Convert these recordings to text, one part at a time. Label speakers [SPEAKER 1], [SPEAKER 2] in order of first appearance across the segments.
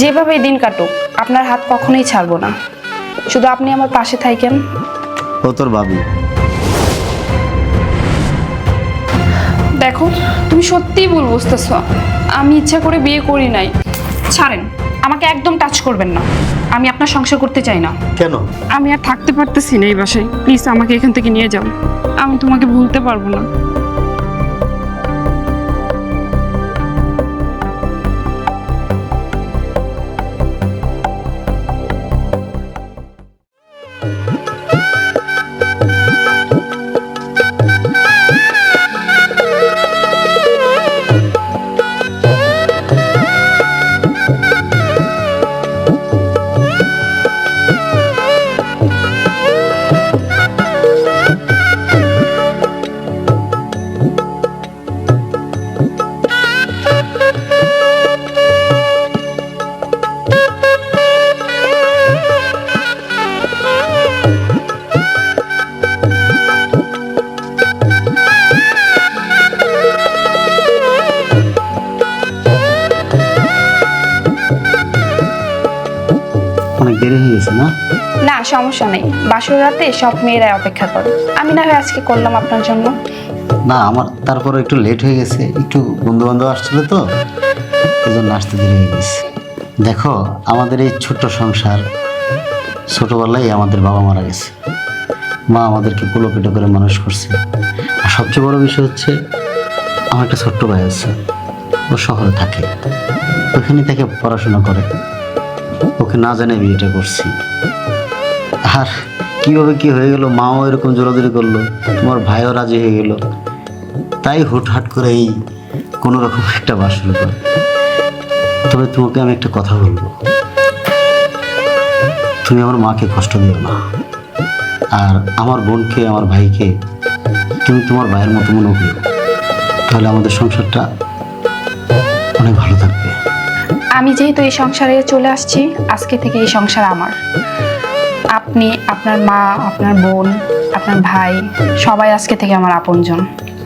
[SPEAKER 1] যেভাবেই দিন কাটুক আপনার হাত কখনোই ছাড়বো না। শুধু আপনি আমার পাশে থাকেন।
[SPEAKER 2] ও তোর ভাবি?
[SPEAKER 1] দেখো, তুমি সত্যিই ভুল বুঝতেছো। আমি ইচ্ছা করে বিয়ে করি নাই। ছাড়েন, আমাকে একদম টাচ করবেন না। আমি আপনার সংসার করতে চাই না।
[SPEAKER 2] কেন?
[SPEAKER 1] আমি আর থাকতে পারতেছি না এই বাসায়। প্লিজ আমাকে এখান থেকে নিয়ে যাও। আমি তোমাকে ভুলতে পারবো না।
[SPEAKER 2] অনেক দেরি হয়ে গেছে না?
[SPEAKER 1] না, সমস্যা নেই। বাসর রাতে সব মেয়েরাই অপেক্ষা করে। আমি না হয় আজকে করলাম আপনার জন্য।
[SPEAKER 2] না, আমার তারপরে একটু লেট হয়ে গেছে। একটু বন্ধু বান্ধব আসছিল তো, এই জন্য আসতে দেরি হয়ে গেছে। দেখো, আমাদের এই ছোট্ট সংসার, ছোটবেলায় আমাদের বাবা মারা গেছে। মা আমাদেরকে কুলো পেটো করে মানুষ করছে। আর সবচেয়ে বড় বিষয় হচ্ছে, আমার একটা ছোট্ট ভাই আছে, ও শহরে থাকে। ওখানে থেকে পড়াশোনা করে। ওকে না জানে বিয়েটা করছি। আর কিভাবে কি হয়ে গেল, মাও এরকম জোরাজোরি করলো, তোমার ভাইও রাজি হয়ে গেল। তাই হুটহাট করে এই কোনো রকম একটা বাসর করে। তবে তোমাকে আমি একটা কথা বলবো, তুমি আমার মাকে কষ্ট দিও না। আর আমার বোনকে, আমার ভাইকে তুমি তোমার ভাইয়ের মতো মনে করো। তাহলে আমাদের সংসারটা অনেক ভালো থাকবে।
[SPEAKER 1] আমি যেহেতু এই সংসারে চলে আসছি, আজকে থেকে এই সংসার আমার। আপনি, আপনার মা, আপনার বোন, আপনার ভাই সবাই আজকে থেকে আমার আপনজন।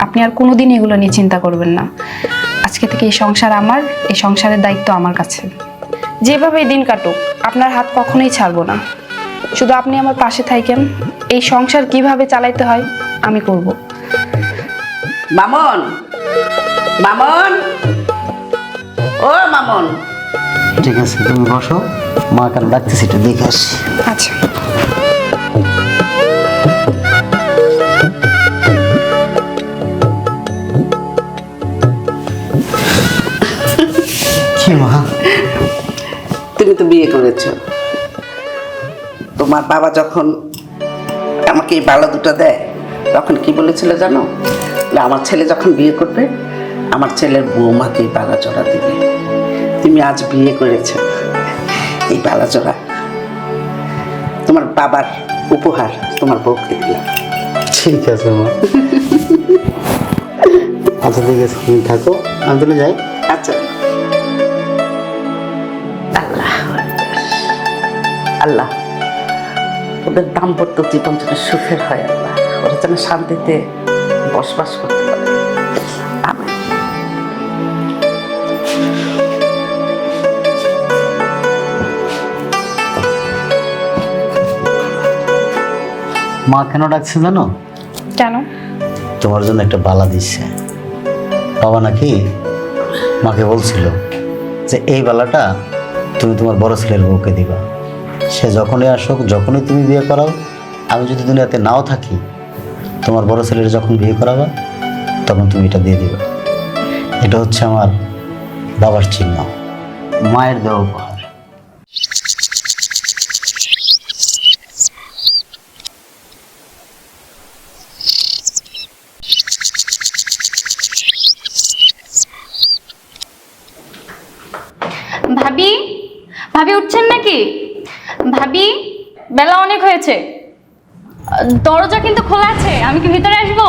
[SPEAKER 1] আপনি আর কোনোদিন এগুলো নিয়ে চিন্তা করবেন না। আজকে থেকে এই সংসার আমার, এই সংসারের দায়িত্ব আমার কাছে। যেভাবেই দিন কাটুক আপনার হাত কখনোই ছাড়বো না। শুধু আপনি আমার পাশে থাকেন। এই সংসার কিভাবে চালাইতে হয় আমি করব।
[SPEAKER 3] মামন, মামন, ও মামন।
[SPEAKER 2] ঠিক আছে, তুমি বসো। মা কেন ডাকতেছি একটু দেখে আসি।
[SPEAKER 1] আচ্ছা।
[SPEAKER 2] কি মা?
[SPEAKER 3] তুমি তো বিয়ে করেছ। তোমার বাবা যখন আমাকে এই বালা দুটো দেয়, তখন কি বলেছিল জানো? যে আমার ছেলে যখন বিয়ে করবে, আমার ছেলের বৌমাকে এই বালা জোড়া দিবে। তুমি আজ বিয়ে করেছ, এই বালা জোড়া তোমার বাবার উপহার তোমার বউকে দিলাম।
[SPEAKER 2] ঠিক আছে মা। আচ্ছা ঠিক আছে, তুমি থাকো, আমি তাহলে যাই।
[SPEAKER 3] আচ্ছা। আল্লাহ আল্লাহ, ওদের দাম্পত্য জীবন যেন সুখের হয়। আল্লাহ, ওরা যেন শান্তিতে বসবাস করতে পারে। আমিন।
[SPEAKER 2] মা কেন ডাকছে জানো?
[SPEAKER 1] কেন?
[SPEAKER 2] তোমার জন্য একটা বালা দিচ্ছে। বাবা নাকি মাকে বলছিল যে এই বালাটা তুমি তোমার বড় ছেলের বউকে দিবা। সে যখনই আসুক, যখনই তুমি বিয়ে করাও, আমি যদি দুনিয়াতে নাও থাকি, তোমার বড় ছেলের যখন বিয়ে করাবা তখন তুমি এটা দিয়ে দিবা। এটা হচ্ছে আমার বাবার চিহ্ন, মায়ের দেওয়া উপহার।
[SPEAKER 4] ভাবি, ভাবি উঠছেন নাকি? ভাবি, বেলা অনেক হয়েছে, দরজা কিন্তু খোলা আছে, আমি কি ভিতরে আসবো?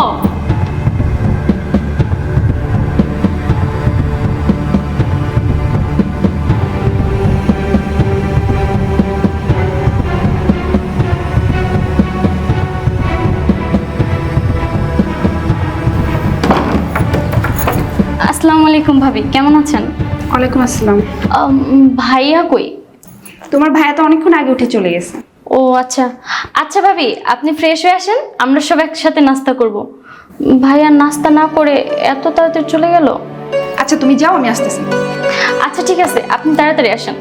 [SPEAKER 4] আসসালামু আলাইকুম ভাবি, কেমন আছেন?
[SPEAKER 1] ওয়ালাইকুম আসসালাম।
[SPEAKER 4] ভাইয়া কই?
[SPEAKER 1] তোমার ভাইয়া তো অনেকক্ষণ আগে উঠে চলে গেছে।
[SPEAKER 4] ও আচ্ছা আচ্ছা ভাবি, আপনি ফ্রেশ হয়ে আসেন, আমরা সব একসাথে নাস্তা করব। ভাইয়া নাস্তা না করে এত তাড়াতাড়ি চলে গেল?
[SPEAKER 1] আচ্ছা তুমি যাও, আমি আসতেছি।
[SPEAKER 4] আচ্ছা ঠিক আছে, আপনি তাড়াতাড়ি আসেন।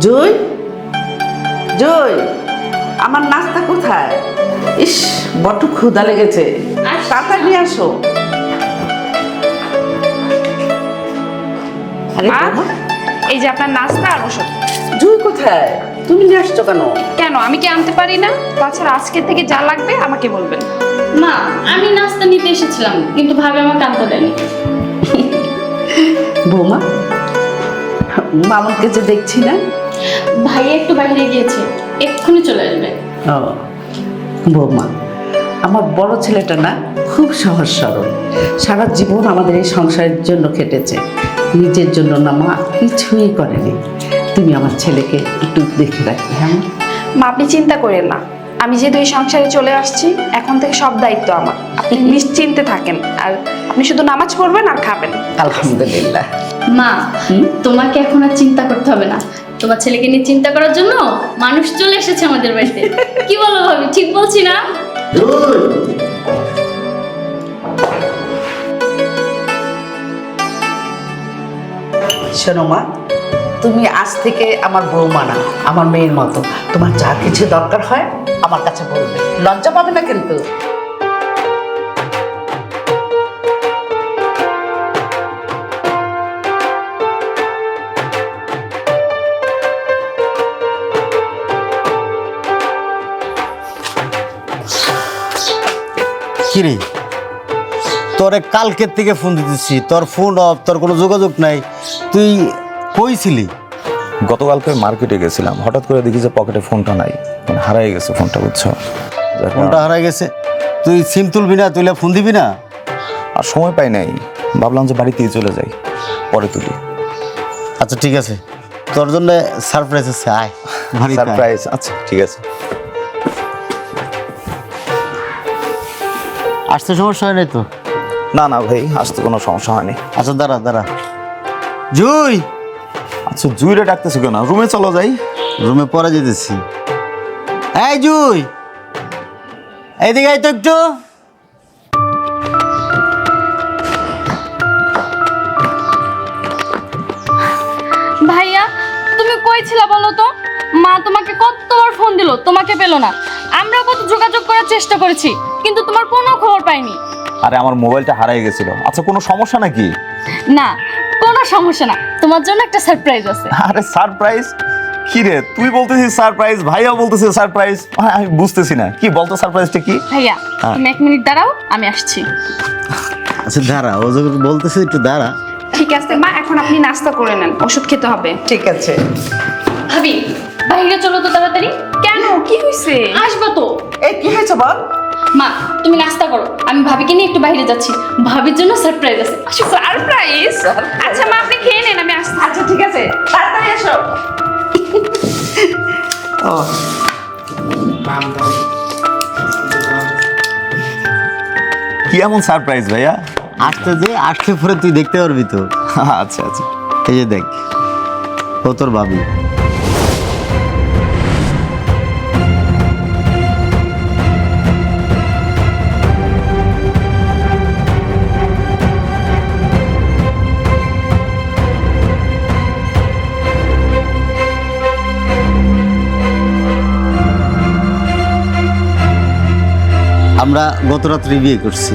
[SPEAKER 3] জয়, জয়, আমার নাস্তা কোথায়? ইস, বড্ড ক্ষুধা লেগেছে। তাড়াতাড়ি নিয়ে আসো। আরে
[SPEAKER 1] মা,
[SPEAKER 3] বাবা,
[SPEAKER 1] এই যে আপনার নাস্তা আর ওষুধ।
[SPEAKER 3] জয় কোথায়? তুমি নিয়ে আসছো কেন?
[SPEAKER 1] কেন, আমি কি আনতে পারি না? তাছাড়া আজকে থেকে যা লাগবে আমাকে বলবেন।
[SPEAKER 4] মা, আমি নাস্তা নিতে এসেছিলাম, কিন্তু ভাবি আমাকে আনতে দেয়নি।
[SPEAKER 3] বৌমা, মামুনকে যে দেখছি না।
[SPEAKER 4] ভাইয়া একটু বাইরে গিয়েছে, এক্ষুনি চলে আসবে।
[SPEAKER 3] ও বৌমা, আমার বড় ছেলেটা না খুব সহজ সরল, সারা জীবন আমাদের এই সংসারের জন্য খেটেছে, নিজের জন্য না মা কিছুই করেনি। তুমি আমার ছেলেকে একটু দেখে রাখবে। হ্যাঁ
[SPEAKER 1] মা, আপনি চিন্তা করেন না, আমি যেহেতু এই সংসারে চলে আসছি, এখন থেকে সব দায়িত্ব আমার। আপনি নিশ্চিন্তে থাকেন, আর আপনি শুধু নামাজ পড়বেন আর খাবেন।
[SPEAKER 3] আলহামদুলিল্লাহ।
[SPEAKER 4] মা, তোমাকে এখন আর চিন্তা করতে হবে না। তোমার ছেলেকে নিয়ে চিন্তা করার জন্য মানুষ চলে এসেছে আমাদের বাড়িতে। কি বলো ভাবি, ঠিক বলছি না?
[SPEAKER 3] শোনো মা, তুমি আজ থেকে আমার বৌমা না, আমার মেয়ের মতো। তোমার যা কিছু দরকার হয় আমার কাছে বলবে, লজ্জা পাবে না কিন্তু।
[SPEAKER 2] কিরে, তোরে কালকের থেকে ফোন দিতেছি, তোর ফোন অফ, তোর কোনো যোগাযোগ নাই। তুই কই ছিলি?
[SPEAKER 5] গতকালকে মার্কেটে গেছিলাম, হঠাৎ করে দেখি যে পকেটে ফোনটা নাই, মানে হারাই গেছে ফোনটা, বুঝছো?
[SPEAKER 2] ফোনটা হারাই গেছে, তুই সিম তুলবি না? তুইলে ফোন দিবি না?
[SPEAKER 5] আর সময় পাই নাই, ভাবলাম যে বাড়িতেই চলে যাই, পরে তুলি।
[SPEAKER 2] আচ্ছা ঠিক আছে, তোর জন্য সারপ্রাইজ আছে, আয় বাড়িতে আয়।
[SPEAKER 5] সারপ্রাইজ? আচ্ছা ঠিক আছে।
[SPEAKER 2] আসতে সমস্যা হয় নাই তো?
[SPEAKER 5] না না ভাই, আসতে কোনো সমস্যা হয়নি।
[SPEAKER 2] আচ্ছা দাঁড়া দাঁড়া, জুই,
[SPEAKER 5] আচ্ছা জুইরে ডাকতেছি কেন? রুমে চলো যাই।
[SPEAKER 2] রুমে পরে যেতেছি। এই জুই, এইদিকে আয় তো একটু।
[SPEAKER 4] ভাইয়া, তুমি কই ছিলা বলো তো? মা তোমাকে কতবার ফোন দিল, তোমাকে পেলো না। আমরা কত যোগাযোগ করার চেষ্টা করেছি, কিন্তু তোমার কোনো খবর পাইনি।
[SPEAKER 5] আরে আমার মোবাইলটা হারাই গেছিল। আচ্ছা কোনো সমস্যা নাকি?
[SPEAKER 4] না, কোনো সমস্যা না, তোমার জন্য একটা সারপ্রাইজ আছে।
[SPEAKER 5] আরে সারপ্রাইজ? কি রে, তুই বলতেছিস সারপ্রাইজ, ভাইয়াও বলতেছে সারপ্রাইজ, আমি বুঝতেছি না কি বলতো, সারপ্রাইজটা কি?
[SPEAKER 4] ভাইয়া,
[SPEAKER 5] হ্যাঁ।
[SPEAKER 4] তুমি 1 মিনিট দাঁড়াও, আমি আসছি।
[SPEAKER 2] আচ্ছা দাঁড়া, ও যখন বলতেছে একটু দাঁড়া।
[SPEAKER 1] ঠিক আছে মা, এখন আপনি নাস্তা করে নেন, ওষুধ খেতে হবে।
[SPEAKER 3] ঠিক আছে।
[SPEAKER 4] ভাবি, বাইরে চলো তো তাড়াতাড়ি।
[SPEAKER 1] কেন, কি হয়েছে?
[SPEAKER 4] আসবো তো।
[SPEAKER 3] এই কি হয়েছে বল?
[SPEAKER 4] মা, তুমি নাস্তা করো, আমি ভাবিকে নিয়ে একটু বাইরে যাচ্ছি, ভাবির জন্য সারপ্রাইজ আছে। আসো।
[SPEAKER 1] সারপ্রাইজ? আচ্ছা মা, আপনি খেয়ে নেন, আমি আসছি।
[SPEAKER 3] আচ্ছা ঠিক আছে, তাড়াতাড়ি এসো। ও
[SPEAKER 5] কি এমন সারপ্রাইজ ভাইয়া?
[SPEAKER 2] আসতে যে, আসতে পরে তুই দেখতে পারবি তো।
[SPEAKER 5] আচ্ছা আচ্ছা।
[SPEAKER 2] এই যে দেখ, ও তোর ভাবি। আমরা গত রাত্রে বিয়ে করছি।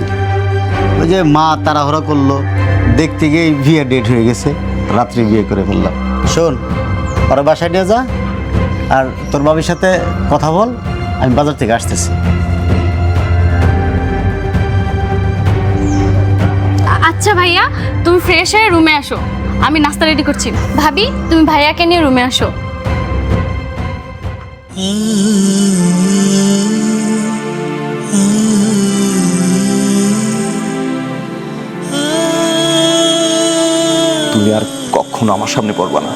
[SPEAKER 2] ওই যে মা তাড়াহুড়া করলো, দেখতে গিয়ে বিয়ে ডেট হয়ে গেছে, রাত্রে বিয়ে করে ফেললাম। শোন, ওরা বাসায় নিয়ে যা, আর তোর বাবির সাথে কথা বল, আমি বাজার থেকে আসতেছি।
[SPEAKER 4] আচ্ছা ভাইয়া, তুমি ফ্রেশ হয়ে রুমে আসো, আমি নাস্তা রেডি করছি। ভাবি, তুমি ভাইয়াকে নিয়ে রুমে আসো।
[SPEAKER 5] তুমি আর কখনো আমার সামনে পড়বা না।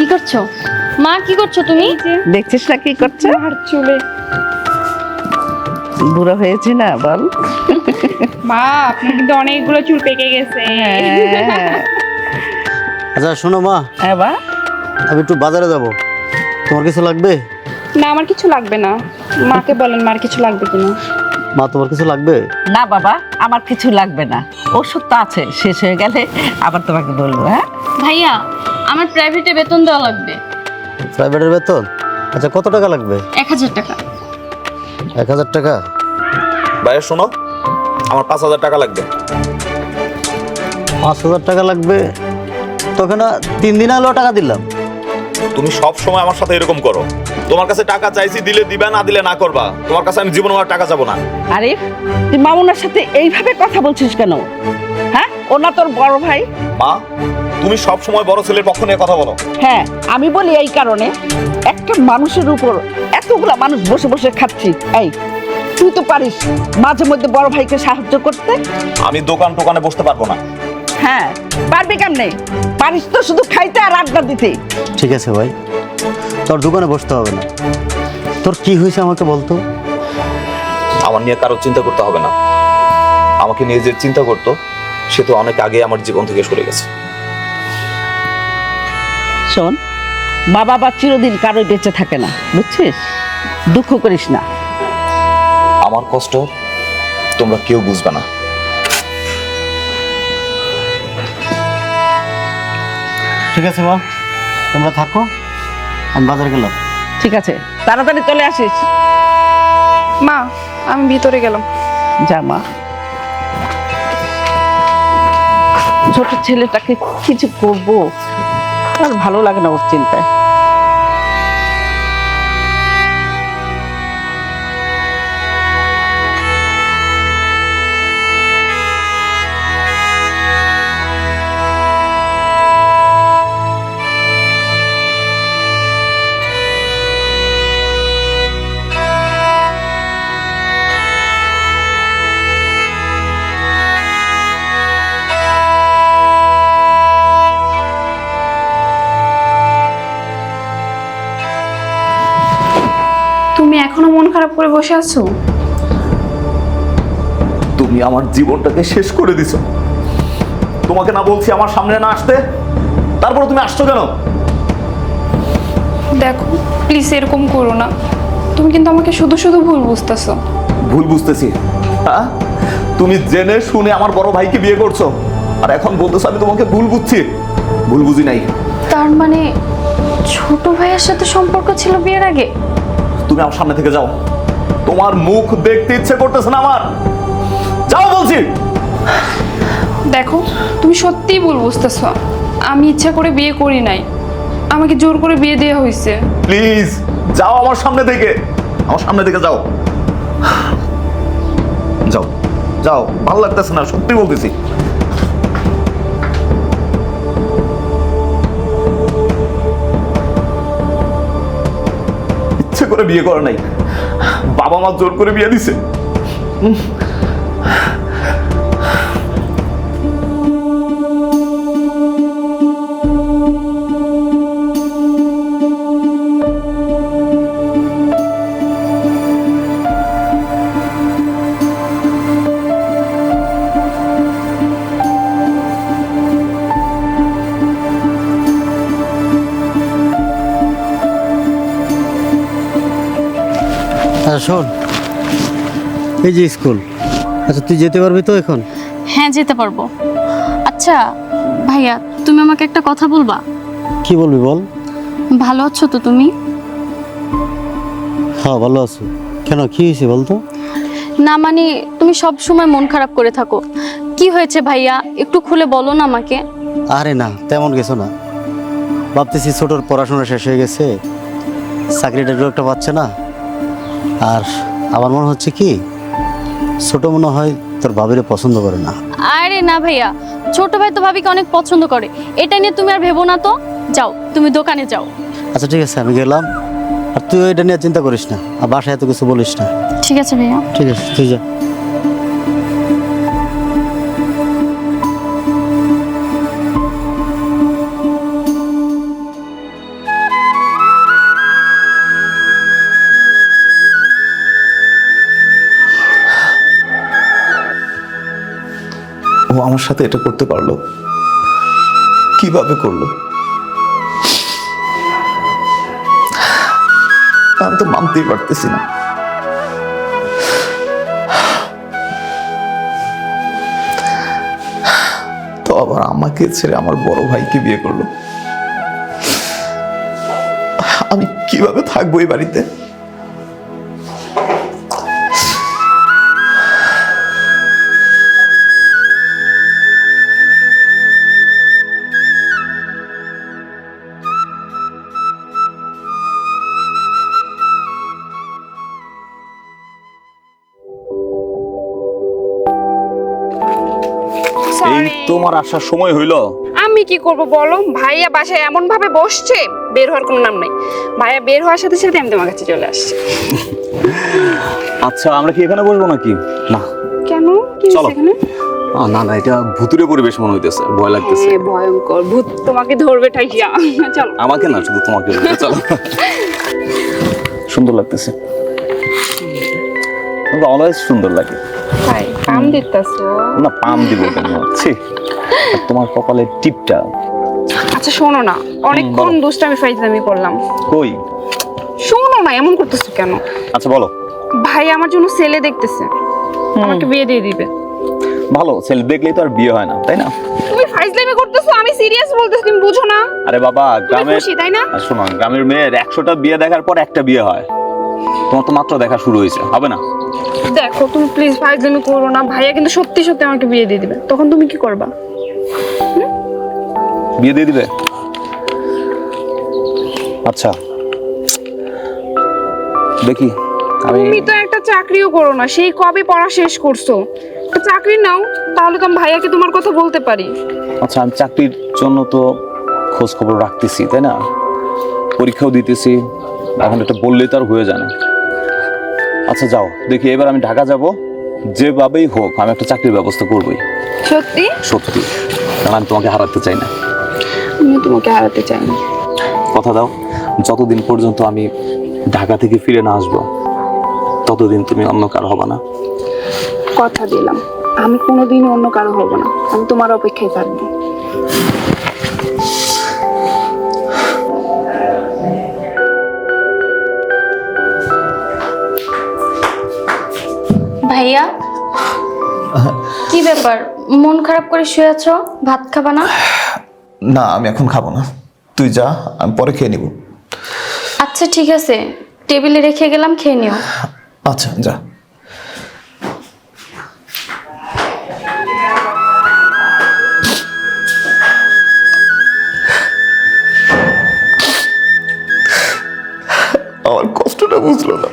[SPEAKER 4] কি করছো মা? কি করছো তুমি?
[SPEAKER 3] দেখছিস না কি করছে?
[SPEAKER 1] আর চুলে
[SPEAKER 3] বুড়ো হয়েছে না বল?
[SPEAKER 1] মা আপনার কিন্তু অনেকগুলো চুল পেকে গেছে।
[SPEAKER 2] আচ্ছা শোনো মা,
[SPEAKER 3] হ্যাঁ বা,
[SPEAKER 2] আমি একটু বাজারে যাব, তোমার কিছু লাগবে?
[SPEAKER 1] না আমার কিছু লাগবে না, মাকে বলেন মার কিছু লাগবে কিনা।
[SPEAKER 2] মা তোমার কিছু লাগবে?
[SPEAKER 3] না বাবা, আমার কিছু লাগবে না, ওষুধ তো আছে, শেষ হয়ে গেলে আবার তোমাকে বলবো। হ্যাঁ
[SPEAKER 4] ভাইয়া, আমার প্রাইভেটে বেতন দেওয়া লাগবে।
[SPEAKER 2] প্রাইভেটের বেতন? আচ্ছা কত টাকা লাগবে?
[SPEAKER 4] 1000 টাকা।
[SPEAKER 2] 1000 টাকা?
[SPEAKER 5] ভাইয়া শোনো, আমার 5000 টাকা লাগবে।
[SPEAKER 2] 5000 টাকা লাগবে? তোকে না 3 দিন হলো টাকা দিলাম।
[SPEAKER 5] তুমি সব সময় আমার সাথে এরকম করো। তোমার কাছে টাকা চাইছি, দিলে দিবা, না দিলে না করবা। তোমার কাছে আমি জীবনে আর টাকা চাবো না।
[SPEAKER 3] আরে তুই মামুনার সাথে এইভাবে কথা বলছিস কেন? হ্যাঁ, ও না তোর বড় ভাই?
[SPEAKER 5] মা, তুমি সব সময় বড় ছেলের পক্ষ নিয়ে কথা বলো।
[SPEAKER 3] হ্যাঁ, আমি বলি এই কারণে, একটা মানুষের উপর এতগুলা মানুষ বসে বসে খাচ্ছি, এই তুই তো পারিস মাঝে মধ্যে বড় ভাইকে সাহায্য করতে।
[SPEAKER 5] আমি দোকানে বসতে পারবো না।
[SPEAKER 3] হ্যাঁ, পারবি কেমনে? পারিস তো শুধু খাইতে আর আড্ডা দিতে।
[SPEAKER 2] ঠিক আছে ভাই, তোর দোকানে বসতে হবে না। তোর কি হয়েছে আমাকে বলতো?
[SPEAKER 5] আমার নিয়ে কারো চিন্তা করতে হবে না। আমাকে নিয়ে যে চিন্তা করতো, সে তো অনেক আগে আমার জীবন থেকে সরে গেছে।
[SPEAKER 3] শোন, মা বাবা চিরদিন কারোই বেঁচে থাকে না, বুঝছিস? দুঃখ করিস না।
[SPEAKER 5] আমার কষ্ট তোমরা কেউ বুঝবে না।
[SPEAKER 2] ঠিক আছে মা, তোমরা থাকো, আমি বাজারে গেলাম।
[SPEAKER 3] ঠিক আছে, তাড়াতাড়ি চলে আসিস।
[SPEAKER 1] মা আমি ভিতরে গেলাম।
[SPEAKER 3] যা মা। ছোট ছেলেটাকে কিছু করবো, আর ভালো লাগে না ওর চিন্তায়।
[SPEAKER 1] তুমি এখনো মন খারাপ করে বসে আছো?
[SPEAKER 5] তুমি আমার জীবনটাকে শেষ করে দিছো। তোমাকে না বলছি আমার সামনে না আসতে, তারপরে তুমি আসছো কেন?
[SPEAKER 1] দেখো প্লিজ এরকম করো না, তুমি কিন্তু আমাকে শুধু শুধু ভুল বুঝতেছো।
[SPEAKER 5] ভুল বুঝতেছি? হ্যাঁ, তুমি জেনে শুনে আমার বড় ভাইকে বিয়ে করছো, আর এখন বলতেছো আমি তোমাকে ভুল বুঝছি। ভুল বুঝি নাই।
[SPEAKER 4] তার মানে ছোট ভাইয়ের সাথে সম্পর্ক ছিল বিয়ের আগে?
[SPEAKER 5] তুমি আমার সামনে থেকে যাও, তোমার মুখ দেখতে ইচ্ছে করতেছে না আমার। যাও বলছি।
[SPEAKER 1] দেখো তুমি সত্যিই ভুল বুঝতেছো, আমি ইচ্ছা করে বিয়ে করি নাই, আমাকে জোর করে বিয়ে দেওয়া হয়েছে।
[SPEAKER 5] প্লিজ যাও আমার সামনে থেকে, আমার সামনে থেকে যাও। যাও যাও, ভালো লাগতেছে না, সত্যি বলতেছি। ইচ্ছে করে বিয়ে করে নাই, বাবা মা জোর করে বিয়ে দিছে।
[SPEAKER 2] আচ্ছা শোন, এই যে স্কুল, আচ্ছা তুই যেতে পারবি তো এখন?
[SPEAKER 4] হ্যাঁ যেতে পারবো। আচ্ছা ভাইয়া, তুমি আমাকে একটা কথা বলবা?
[SPEAKER 2] কি বলবি বল।
[SPEAKER 4] ভালো আছো তো তুমি?
[SPEAKER 2] হ্যাঁ ভালো আছো। কেন, কি হয়েছে বলতো?
[SPEAKER 4] না মানে তুমি সব সময় মন খারাপ করে থাকো, কি হয়েছে ভাইয়া? একটু খুলে বলো না আমাকে।
[SPEAKER 2] আরে না, তেমন কিছু না। ভাবতেছি ছোটোর পড়াশোনা শেষ হয়ে গেছে, চাকরিটা একটা পাচ্ছে না। আর আমার মনে হচ্ছে কি, ছোট মনে হয় তোর ভাবিরে পছন্দ করে না।
[SPEAKER 4] আরে না ভাইয়া, ছোট ভাই তো ভাবিকে অনেক পছন্দ করে, এটা নিয়ে তুমি আর ভেবো না তো। যাও তুমি দোকানে যাও।
[SPEAKER 2] আচ্ছা ঠিক আছে, আমি গেলাম। আর তুই এটা নিয়ে চিন্তা করিস না, আর বাসায় এত কিছু বলিস না।
[SPEAKER 4] ঠিক আছে ভাইয়া।
[SPEAKER 2] ঠিক আছে, তুই যা।
[SPEAKER 5] ও আমার সাথে এটা করতে পারলো, কিভাবে করলো? আমি তো মানতেই পারতেছি না। তো আবার আমাকে ছেড়ে আমার বড় ভাইকে বিয়ে করলো। আমি কিভাবে থাকবো এই বাড়িতে?
[SPEAKER 1] Sorry.
[SPEAKER 5] তোমার আসার সময় হইলো।
[SPEAKER 1] আমি কি করব বলো, ভাইয়া বাসায় এমন ভাবে বসছে, বের হওয়ার কোনো নাম নাই। ভাইয়া বের হওয়ার সাথে সাথে আমি তোমার কাছে চলে আসছি।
[SPEAKER 5] আচ্ছা আমরা কি এখানে বসবো নাকি? না
[SPEAKER 1] কেন, কি
[SPEAKER 5] চলো।
[SPEAKER 1] হয়েছে এখানে?
[SPEAKER 5] না না, এটা ভুতুরে পরিবেশ মনে হইতেছে, ভয় লাগতেছে।
[SPEAKER 1] ভয়ঙ্কর ভূত তোমাকে ধরবে ঠাইয়া। চলো।
[SPEAKER 5] আমাকে না, শুধু তোমাকে বলতে। চলো। সুন্দর লাগতেছে, অলওয়েজ সুন্দর লাগে।
[SPEAKER 1] ভাই কাম দিতেছো?
[SPEAKER 5] না পাম দিব কেন? ছি, আর তোমার কপালের টিপটা।
[SPEAKER 1] আচ্ছা শোনো না, অনেকক্ষণ
[SPEAKER 5] বলো।
[SPEAKER 1] দুষ্টামি ফাইজলামি করলাম।
[SPEAKER 5] কই?
[SPEAKER 1] শোনো না, এমন করতেছো কেন?
[SPEAKER 5] আচ্ছা বলো।
[SPEAKER 1] ভাই আমার জন্য ছেলে দেখতেছে, আমাকে বিয়ে দিয়ে দিবে।
[SPEAKER 5] ভালো ছেলে দেখলেই তো আর বিয়ে হয় না, তাই না?
[SPEAKER 1] তুমি ফাইজলামি করতেছো, আমি সিরিয়াস বলতেছি, তুমি বুঝো না?
[SPEAKER 5] আরে বাবা,
[SPEAKER 1] তুমি
[SPEAKER 5] গ্রামের
[SPEAKER 1] খুশি তাই না?
[SPEAKER 5] আর শোনো, গ্রামের মেয়ের 100টা বিয়ে দেখার পর একটা বিয়ে হয়। তোমার তো মাত্র দেখা শুরু হয়েছে, হবে না?
[SPEAKER 1] দেখো তুমি প্লিজ ফাইজলামি করো না, ভাইয়া কিন্তু সত্যি সত্যি আমাকে বিয়ে দিয়ে দিবে, তখন তুমি কি করবা?
[SPEAKER 5] বিয়ে দিয়ে দিবে? আচ্ছা দেখি। আমি
[SPEAKER 1] তুমি তো একটা চাকরিও করো না, সেই কবে পড়া শেষ করছো, একটা চাকরি নাও, তাহলে তো আমি ভাইয়াকে তোমার কথা বলতে পারি।
[SPEAKER 5] আচ্ছা, আমি চাকরির জন্য তো খোঁজ খবর রাখতেছি, তাই না? পরীক্ষাও দিতেছি, এখন এটা বললেই তো আর হয়ে যায় না। আচ্ছা যাও দেখি, এবার আমি ঢাকা যাব, যেভাবেই হোক আমি একটা চাকরির ব্যবস্থা করবই।
[SPEAKER 1] সত্যি?
[SPEAKER 5] সত্যি, কারণ আমি তোমাকে হারাতে চাই না।
[SPEAKER 1] আমি তোমাকে হারাতে চাই না।
[SPEAKER 5] কথা দাও, যতদিন পর্যন্ত আমি ঢাকা থেকে ফিরে না আসবো ততদিন তুমি অন্য কারো হবে না।
[SPEAKER 1] কথা দিলাম, আমি কোনোদিনই অন্য কারো হব না, আমি তোমার অপেক্ষায় থাকবো।
[SPEAKER 4] ভাইয়া, কি ব্যাপার, মন খারাপ করে শুয়ে আছো? ভাত খাবা না?
[SPEAKER 5] না, আমি এখন খাবো না, তুই যা, আমি পরে খেয়ে নিব।
[SPEAKER 4] আচ্ছা ঠিক আছে, টেবিলে রেখে গেলাম, খেয়ে নিও।
[SPEAKER 5] আচ্ছা যা। আমার কষ্টটা বুঝলো না।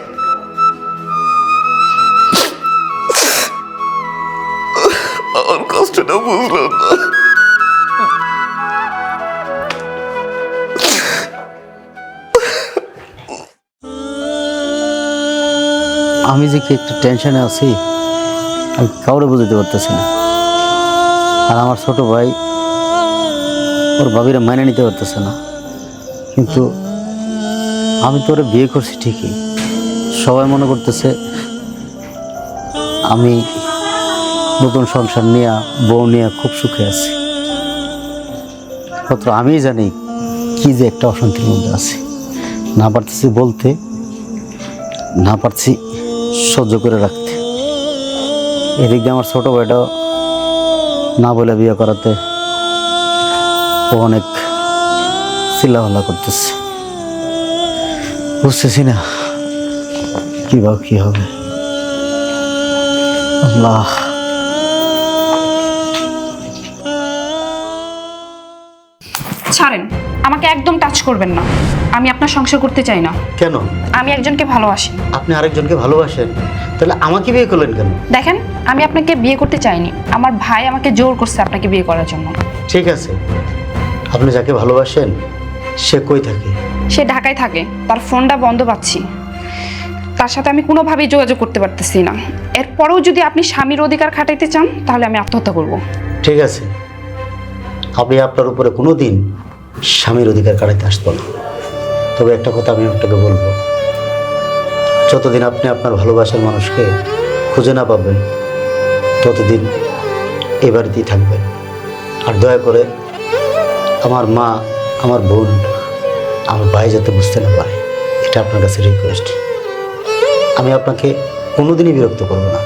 [SPEAKER 5] আমার কষ্টটা বুঝলো না।
[SPEAKER 2] আমি যে কি একটু টেনশনে আছি, আমি কাউরে বুঝতে পারতেছি না। আর আমার ছোট ভাই ওর ভাবিরা মাইনে নিতে পারতেছে না। কিন্তু আমি তো ওরা বিয়ে করছি ঠিকই, সবাই মনে করতেছে আমি নতুন সংসার নিয়ে, বউ নিয়ে খুব সুখে আছি। মাত্র আমি জানি কি যে একটা অশান্তির মধ্যে আছি, না পারতেছি বলতে, না পারছি সহ্য করে রাখতে। এদিক দিয়ে আমার ছোট ভাইটাও না বলে বিয়ে করাতে ও অনেক চিল্লাপাল্লা করতেছে। বুঝতেছি না কিভাবে কি হবে। আল্লাহ,
[SPEAKER 1] ছাড়েন, আমাকে একদম টাচ করবেন না, আমি আপনার সংসার করতে চাই না।
[SPEAKER 2] কেন?
[SPEAKER 1] আমি একজনকে ভালোবাসি।
[SPEAKER 2] আপনি আরেকজনকে ভালোবাসেন, তাহলে আমাকে বিয়ে করলেন কেন?
[SPEAKER 1] দেখেন, আমি আপনাকে বিয়ে করতে চাইনি, আমার ভাই আমাকে জোর করছে আপনাকে বিয়ে করার জন্য।
[SPEAKER 2] ঠিক আছে, আপনি যাকে ভালোবাসেন সে কই থাকে?
[SPEAKER 1] সে ঢাকায় থাকে, তার ফোনটা বন্ধ পাচ্ছি, তার সাথে আমি কোনোভাবেই যোগাযোগ করতে পারতেছি না। এরপরেও যদি আপনি স্বামীর অধিকার খাটাইতে চান তাহলে আমি আত্মহত্যা করব।
[SPEAKER 2] ঠিক আছে, আমি আপনার উপরে কোনো দিন স্বামীর অধিকার কাটাতে আসবো না। তবে একটা কথা আমি আপনাকে বলবো, যতদিন আপনি আপনার ভালোবাসার মানুষকে খুঁজে না পাবেন ততদিন এই বাড়িতেই থাকবেন। আর দয়া করে আমার মা, আমার বোন, আমার ভাই যাতে বুঝতে না পারে, এটা আপনার কাছে রিকোয়েস্ট। আমি আপনাকে কোনোদিনই বিরক্ত করব না।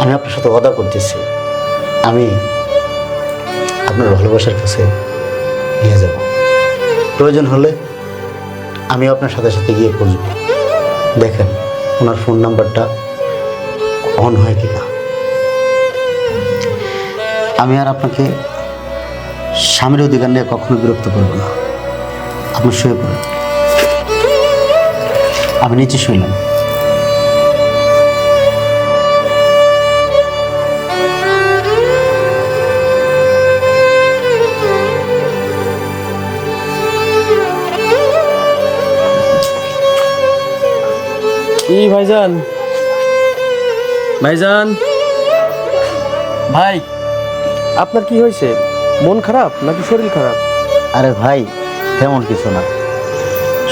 [SPEAKER 2] আমি আপনার সাথে ওয়াদা করতেছি, আমি আপনার ভালোবাসার কাছে নিয়ে যাব। প্রয়োজন হলে আমি আপনার সাথে সাথে গিয়ে খুঁজব। দেখেন ওনার ফোন নাম্বারটা অন হয় কিনা। আমি আর আপনাকে স্বামীর অধিকার নিয়ে কখনো বিরক্ত করব না। আপনি শুয়ে পড়েন। আমি নিচে শুইলাম।
[SPEAKER 6] কি ভাইজান, ভাইজান, ভাই আপনার কি হয়েছে? মন খারাপ নাকি শরীর খারাপ?
[SPEAKER 2] আরে ভাই, তেমন কিছু না,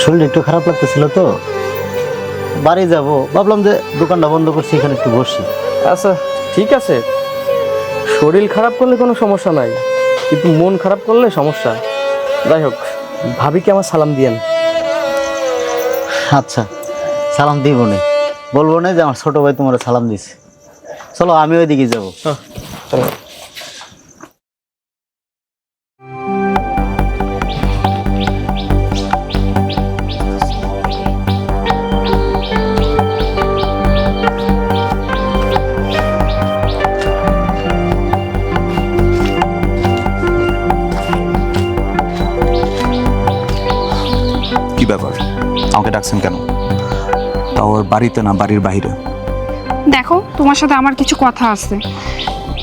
[SPEAKER 2] শরীর একটু খারাপ লাগতেছিল তো বাড়ি যাব, ভাবলাম যে দোকানটা বন্ধ করছি, এখানে একটু বসি।
[SPEAKER 6] আচ্ছা ঠিক আছে, শরীর খারাপ করলে কোনো সমস্যা নাই, কিন্তু মন খারাপ করলে সমস্যা। যাই হোক, ভাবিকে আমার সালাম দিয়েন।
[SPEAKER 2] আচ্ছা, সালাম দিব না, বলবো না যে আমার ছোট ভাই তোমার সালাম দিছে। চলো আমি ওইদিকে যাবো।
[SPEAKER 6] চলো।
[SPEAKER 5] কি ব্যাপার, আমাকে ডাকছেন কেন? তাও ওর বাড়িতে না, বাড়ির বাইরে?
[SPEAKER 1] দেখো, তোমার সাথে আমার কিছু কথা আছে।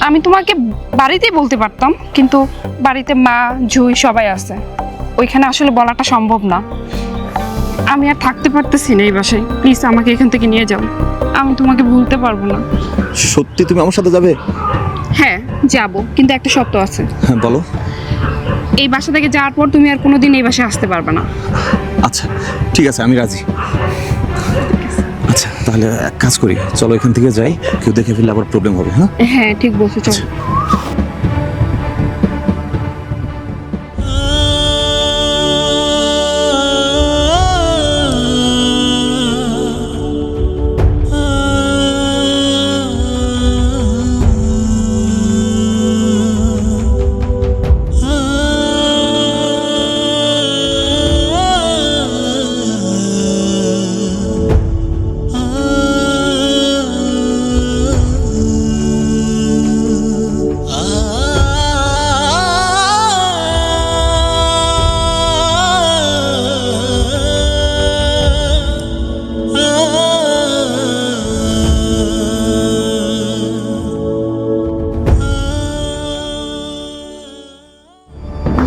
[SPEAKER 1] আমি তোমাকে বাড়িতেই বলতে পারতাম, কিন্তু বাড়িতে মা, জুই সবাই আছে, ওইখানে আসলে বলাটা সম্ভব না। আমি আর থাকতে পারতেছি না এই বাসায়। প্লিজ আমাকে এখান থেকে নিয়ে যাও, আমি তোমাকে ভুলতে পারবো না।
[SPEAKER 5] সত্যি তুমি আমার সাথে যাবে?
[SPEAKER 1] হ্যাঁ যাব, কিন্তু একটা শর্ত আছে।
[SPEAKER 5] হ্যাঁ বলো।
[SPEAKER 1] এই বাসা থেকে যাওয়ার পর তুমি আর কোনোদিন এই বাসায় আসতে পারবে না।
[SPEAKER 5] আচ্ছা ঠিক আছে, আমি রাজি। আচ্ছা তাহলে এক কাজ করি, চলো এখান থেকে যাই, কেউ দেখে ফেললে আবার প্রবলেম হবে। হ্যাঁ
[SPEAKER 1] হ্যাঁ ঠিক বলছো, চলো।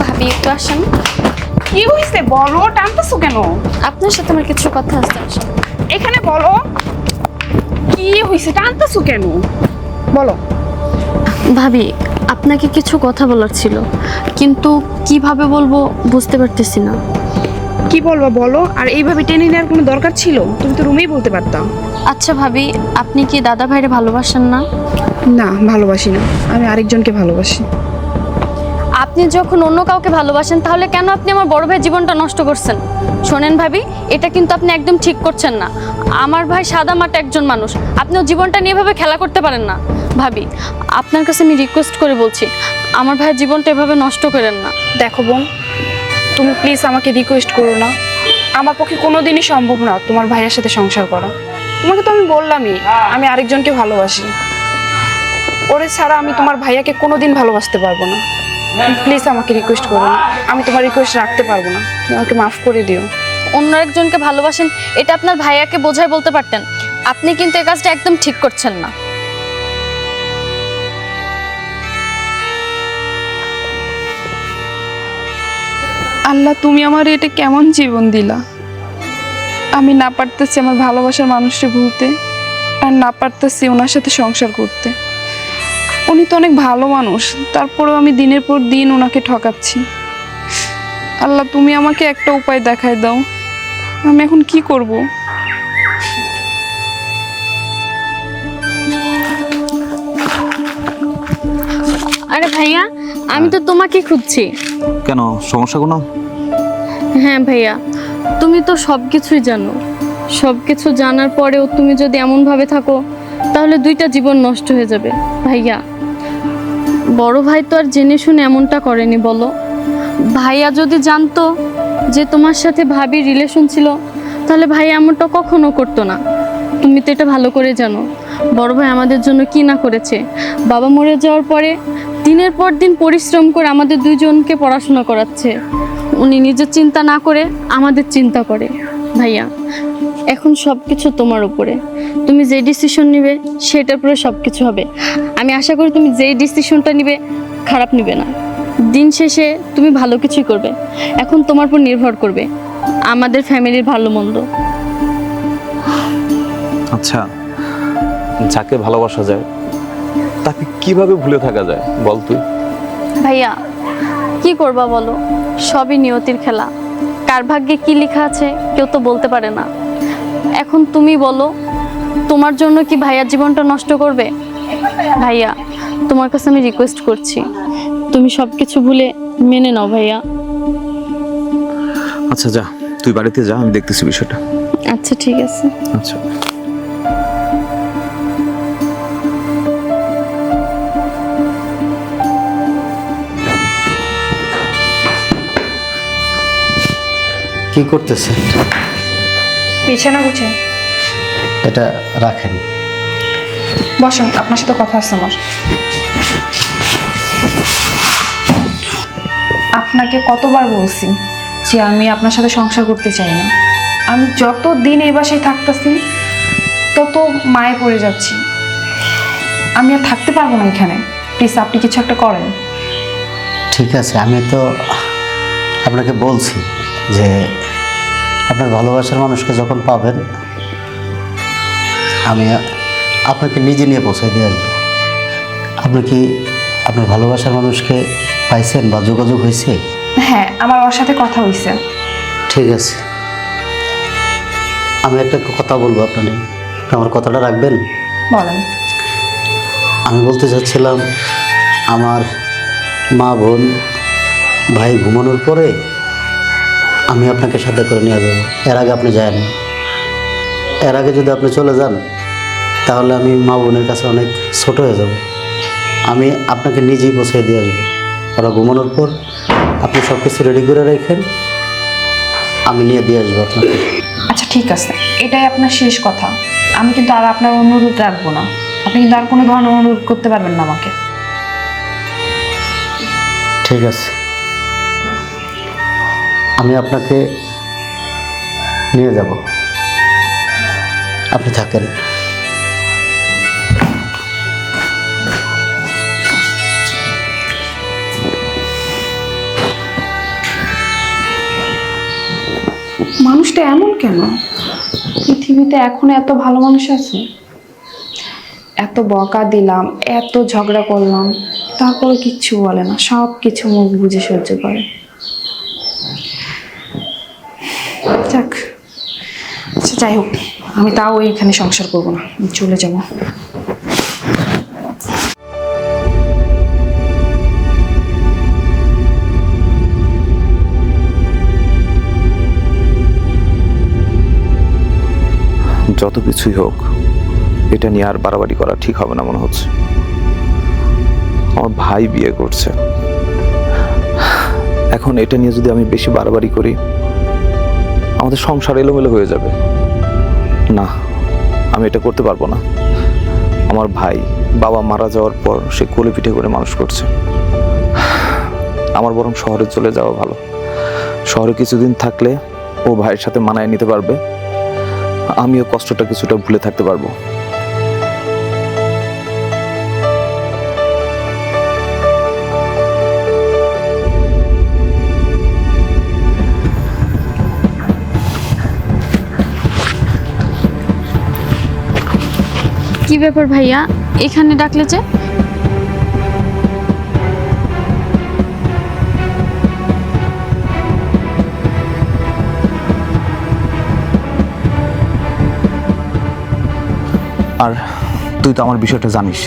[SPEAKER 4] ভাবি একটু আসেন।
[SPEAKER 1] কি হয়েছে বলো, টানতেছো কেন?
[SPEAKER 4] আপনার সাথে আমার কিছু কথা আছে, আসেন।
[SPEAKER 1] এখানে বলো, কি হয়েছে, টানতেছো কেন বলো।
[SPEAKER 4] ভাবি আপনাকে কিছু কথা বলার ছিল, কিন্তু কিভাবে বলবো বুঝতে পারতেছি না।
[SPEAKER 1] কি বলবো বলো, আর এইভাবে টেনে নেওয়ার কোনো দরকার ছিল? তুমি তো রুমেই বলতে পারতাম।
[SPEAKER 4] আচ্ছা ভাবি, আপনি কি দাদা ভাইরে ভালোবাসেন না?
[SPEAKER 1] না, ভালোবাসি না, আমি আরেকজনকে ভালোবাসি।
[SPEAKER 4] আপনি যখন অন্য কাউকে ভালোবাসেন, তাহলে কেন আপনি আমার বড় ভাইয়ের জীবনটা নষ্ট করছেন? শোনেন ভাবি, এটা কিন্তু আপনি একদম ঠিক করছেন না। আমার ভাই সাদা মাটা একজন মানুষ, আপনিও জীবনটা নিয়ে এভাবে খেলা করতে পারেন না। ভাবি আপনার কাছে আমি রিকোয়েস্ট করে বলছি, আমার ভাইয়ের জীবনটা এভাবে নষ্ট করেন না।
[SPEAKER 1] দেখো বোন, তুমি প্লিজ আমাকে রিকোয়েস্ট করো না। আমার পক্ষে কোনোদিনই সম্ভব না তোমার ভাইয়ের সাথে সংসার করা। তোমাকে তো আমি বললামই, আমি আরেকজনকে ভালোবাসি। ওরে ছাড়া আমি তোমার ভাইয়াকে কোনোদিন ভালোবাসতে পারবো না। প্লিজ আমাকে রিকোয়েস্ট করো না, আমি তোমার রিকোয়েস্ট রাখতে পারবো না, আমাকে মাফ করে দিও।
[SPEAKER 4] অন্য একজনকে ভালোবাসেন, এটা আপনার ভাইয়াকে বোঝায় বলতে পারতেন। আপনি কিন্তু এই কাজটা একদম ঠিক করছেন না।
[SPEAKER 1] আল্লাহ, তুমি আমার এটা কেমন জীবন দিলা। আমি না পারতেছি আমার ভালোবাসার মানুষকে ভুলতে, আর না পারতেছি ওনার সাথে সংসার করতে। উনি তো অনেক ভালো মানুষ, তারপরেও আমি দিনের পর দিন ওনাকে ঠকাচ্ছি। আল্লাহ, তুমি আমাকে একটা উপায় দেখায় দাও, আমি এখন কি করব?
[SPEAKER 4] আরে ভাইয়া, আমি তো তোমাকে খুঁজছি।
[SPEAKER 5] কেন, সমস্যা কোনো?
[SPEAKER 4] হ্যাঁ ভাইয়া, তুমি তো সব কিছুই জানো। সব কিছু জানার পরেও তুমি যদি এমনভাবে থাকো তাহলে দুইটা জীবন নষ্ট হয়ে যাবে। ভাইয়া, বড় ভাই তো আর জেনে শুনে এমনটা করেনি বলো। ভাইয়া যদি জানতো যে তোমার সাথে ভাবির রিলেশন ছিল তাহলে ভাইয়া এমনটা কখনো করতো না। তুমি তো এটা ভালো করে জানো বড় ভাই আমাদের জন্য কি না করেছে। বাবা মরে যাওয়ার পরে দিনের পর দিন পরিশ্রম করে আমাদের দুইজনকে পড়াশোনা করাচ্ছে। উনি নিজের চিন্তা না করে আমাদের চিন্তা করে। ভাইয়া, এখন সব কিছু তোমার উপরে। তুমি যে ডিসিশন নিবে সেটার উপরে সব কিছু হবে। আমি আশা করি তুমি যেই ডিসিশনটা নিবে খারাপ নিবে না। দিন শেষে তুমি ভালো কিছুই করবে। এখন তোমার উপর নির্ভর করবে আমাদের ফ্যামিলির ভালো মন্দ।
[SPEAKER 5] আচ্ছা, যাকে ভালোবাসা যায় তাকে কিভাবে ভুলে থাকা যায় বল তুই?
[SPEAKER 4] ভাইয়া, কি করবা বলো, সবই নিয়তির খেলা। কার ভাগ্যে কি লেখা আছে কেউ তো বলতে পারে না। এখন তুমি বলো, তোমার জন্য কি ভাইয়ার জীবনটা নষ্ট করবে? ভাইয়া, তোমার কাছে আমি রিকোয়েস্ট করছি, তুমি সব কিছু ভুলে মেনে নাও ভাইয়া।
[SPEAKER 5] আচ্ছা যা, তুই বাড়িতে যা, আমি দেখতেছি বিষয়টা।
[SPEAKER 4] আচ্ছা ঠিক আছে।
[SPEAKER 5] আচ্ছা।
[SPEAKER 2] কি করতেছেন?
[SPEAKER 1] বিছানা গুছে
[SPEAKER 2] এটা রাখেন।
[SPEAKER 1] বসুন, আপনার সাথে কথা আছে আমার। আপনাকে কতবার বলছি যে আমি আপনার সাথে সংসার করতে চাই না। আমি যত দিন এই বাসায় থাকতেছি তত মায়ে পড়ে যাচ্ছি। আমি আর থাকতে পারবো না এখানে। প্লিজ আপনি কিছু একটা করেন।
[SPEAKER 2] ঠিক আছে, আমি তো আপনাকে বলছি যে আপনার ভালোবাসার মানুষকে যখন পাবেন আমি আপনাকে নিজে নিয়ে পৌঁছে দিয়ে আসবো। আপনি কি আপনার ভালোবাসার মানুষকে পাইছেন বা যোগাযোগ হয়েছে?
[SPEAKER 1] হ্যাঁ, আমার ওর সাথে কথা হয়েছে।
[SPEAKER 2] ঠিক আছে, আমি একটা কথা বলবো, আপনার আমার কথাটা রাখবেন?
[SPEAKER 1] বলেন।
[SPEAKER 2] আমি বলতে চাচ্ছিলাম, আমার মা বোন ভাই ঘুমানোর পরে আমি আপনাকে সাথে করে নিয়ে যাব। এর আগে আপনি যান। এর আগে যদি আপনি চলে যান তাহলে আমি মা বোনের কাছে অনেক ছোট হয়ে যাব। আমি আপনাকে নিজেই পৌঁছে দিয়ে আসবো। ওরা ঘুমানোর পর আপনি সব কিছু রেডি করে রাখেন, আমি নিয়ে দিয়ে আসবো আপনাকে।
[SPEAKER 1] আচ্ছা ঠিক আছে, এটাই আপনার শেষ কথা। আমি কিন্তু আর আপনার অনুরোধ রাখবো না। আপনি কিন্তু আর কোনো ধরনের অনুরোধ করতে পারবেন না আমাকে।
[SPEAKER 2] ঠিক আছে, আমি আপনাকে নিয়ে যাব, আপনি থাকেন।
[SPEAKER 1] মানুষটা এমন কেন? পৃথিবীতে এখন এত ভালো মানুষ আছে? এত বকা দিলাম, এত ঝগড়া করলাম, তারপরে কিচ্ছু বলে না, সব কিছু মুখ বুঝে সহ্য করে। যাক, আচ্ছা যাই হোক, আমি তাও এইখানে সংসার করবো না, আমি চলে যাবো।
[SPEAKER 5] যত কিছুই হোক, এটা নিয়ে আর বাড়াবাড়ি করা ঠিক হবে না মনে হচ্ছে। আমার ভাই বিয়ে করছে, এখন এটা নিয়ে যদি আমি বেশি বাড়াবাড়ি করি আমাদের সংসার এলোমেলো হয়ে যাবে। না, আমি এটা করতে পারবো না। আমার ভাই বাবা মারা যাওয়ার পর সে কোলে পিঠে করে মানুষ করছে। আমার বরং শহরে চলে যাওয়া ভালো। শহরে কিছুদিন থাকলে ও ভাইয়ের সাথে মানায় নিতে পারবে, আমিও কষ্টটা কিছুটা ভুলে থাকতে পারবো।
[SPEAKER 4] কি ব্যাপার ভাইয়া, এখানে ডাকলে যে?
[SPEAKER 5] আর তুই তো আমার বিষয়টা জানিস।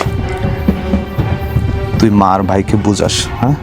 [SPEAKER 5] তুই মা আর ভাইকে বুঝাস, হ্যাঁ?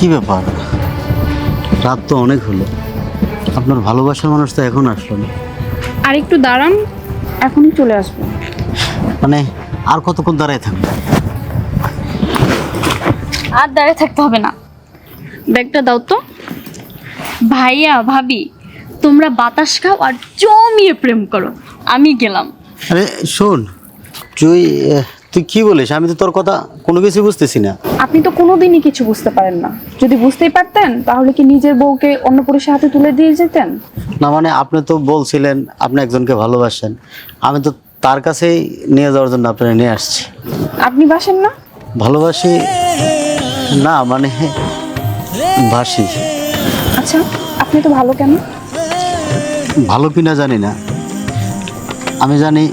[SPEAKER 2] কি ব্যাপার, রাত তো অনেক হলো, আপনার ভালোবাসার মানুষ তো এখন আসলো না।
[SPEAKER 1] আর একটু দাঁড়ান, এখনই চলে আসবো।
[SPEAKER 2] মানে আর কতক্ষণ দাঁড়ায় থাকবে?
[SPEAKER 4] আর দাঁড়িয়ে থাকতে হবে না, ব্যাগটা দাও তো। ভাইয়া ভাবি, তোমরা বাতাস খাও আর জমিয়ে প্রেম করো, আমি গেলাম।
[SPEAKER 2] আরে শোন, তুই কি বলিস? আমি তো তোর কথা কোনো কিছু বুঝতেছি না।
[SPEAKER 1] আপনি তো কোনোদিনই কিছু বুঝতে পারেন না। যদি বুঝতেই পারতেন তাহলে কি নিজের বউকে অন্য পুরুষের হাতে তুলে দিয়ে যেতেন?
[SPEAKER 2] না মানে আপনি তো বলছিলেন আপনি একজনকে ভালোবাসেন, আমি তো তার কাছেই নিয়ে যাওয়ার জন্য আপনারা নিয়ে আসছি।
[SPEAKER 1] আপনি বাসেন না?
[SPEAKER 2] ভালোবাসি না, মানে বাসি।
[SPEAKER 1] আচ্ছা, আপনি তো ভালো কেন?
[SPEAKER 2] ভালো কিনা জানি না, আমি জানি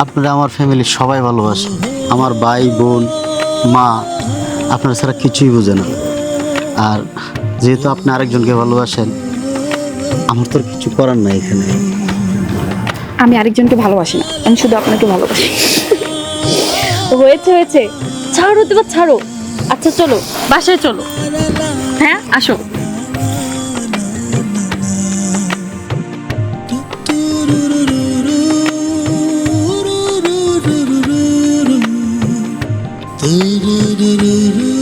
[SPEAKER 2] আপনারা আমার ফ্যামিলির সবাই ভালোবাসে। আমার ভাই বোন মা আপনারা ছাড়া কিছুই বোঝে না। আর যেহেতু আপনি আরেকজনকে ভালোবাসেন, আমার তো আর কিছু করার নাই এখানে।
[SPEAKER 1] আমি আরেকজনকে ভালোবাসি না, আমি শুধু আপনাকে ভালোবাসি।
[SPEAKER 4] হয়েছে হয়েছে, ছাড়ো তো ছাড়ো। আচ্ছা চলো বাসায় চলো। হ্যাঁ আসো।
[SPEAKER 7] do do do do